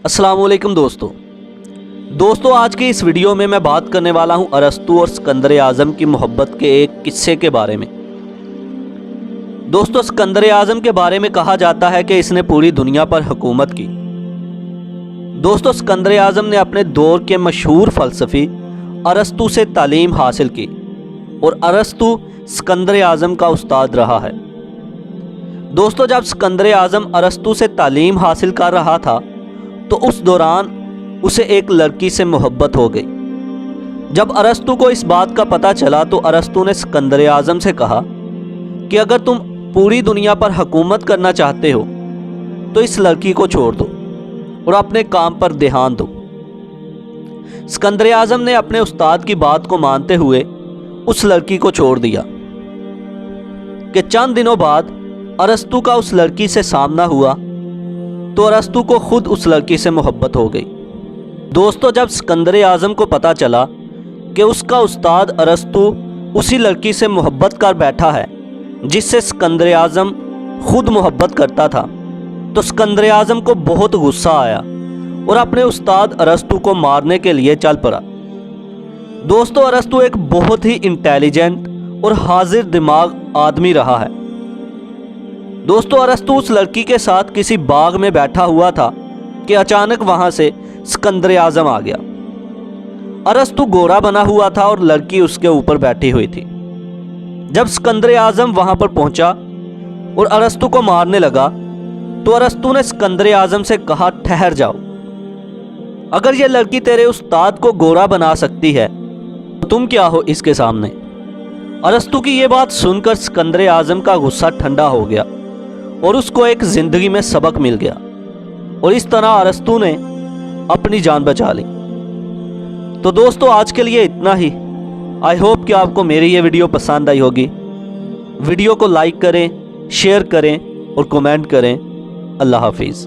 अस्सलाम वालेकुम दोस्तों आज की इस वीडियो में मैं बात करने वाला हूं अरस्तू और सिकंदर आज़म की मोहब्बत के एक किस्से के बारे में। दोस्तों, सिकंदर आज़म के बारे में कहा जाता है कि इसने पूरी दुनिया पर हुकूमत की। दोस्तों, सिकंदर आज़म ने अपने दौर के मशहूर फ़लसफ़ी अरस्तू से तालीम हासिल की और अरस्तू सिकंदर आज़म का उस्ताद रहा है। दोस्तों, जब सिकंदर आज़म अरस्तू से तालीम हासिल कर रहा था तो उस दौरान उसे एक लड़की से मोहब्बत हो गई। जब अरस्तू को इस बात का पता चला तो अरस्तू ने सिकंदर आज़म से कहा कि अगर तुम पूरी दुनिया पर हुकूमत करना चाहते हो तो इस लड़की को छोड़ दो और अपने काम पर ध्यान दो। सिकंदर आज़म ने अपने उस्ताद की बात को मानते हुए उस लड़की को छोड़ दिया कि चंद दिनों बाद अरस्तू का उस लड़की से सामना हुआ तो अरस्तू को खुद उस लड़की से मोहब्बत हो गई। दोस्तों, जब सिकंदर आज़म को पता चला कि उसका उस्ताद अरस्तू उसी लड़की से मोहब्बत कर बैठा है जिससे सिकंदर आज़म खुद मोहब्बत करता था, तो सिकंदर आज़म को बहुत गुस्सा आया और अपने उस्ताद अरस्तू को मारने के लिए चल पड़ा। दोस्तों, अरस्तू एक बहुत ही इंटेलिजेंट और हाजिर दिमाग आदमी रहा है। दोस्तों, अरस्तू उस लड़की के साथ किसी बाग में बैठा हुआ था कि अचानक वहां से सिकंदर आज़म आ गया। अरस्तू गोरा बना हुआ था और लड़की उसके ऊपर बैठी हुई थी। जब सिकंदर आज़म वहां पर पहुंचा और अरस्तू को मारने लगा तो अरस्तू ने सिकंदर आज़म से कहा, ठहर जाओ, अगर ये लड़की तेरे उस्ताद को गोरा बना सकती है तो तुम क्या हो इसके सामने। अरस्तू की ये बात सुनकर सिकंदर आज़म का गुस्सा ठंडा हो गया और उसको एक ज़िंदगी में सबक मिल गया और इस तरह अरस्तू ने अपनी जान बचा ली। तो दोस्तों, आज के लिए इतना ही। आई होप कि आपको मेरी ये वीडियो पसंद आई होगी। वीडियो को लाइक करें, शेयर करें और कमेंट करें। अल्लाह हाफिज़।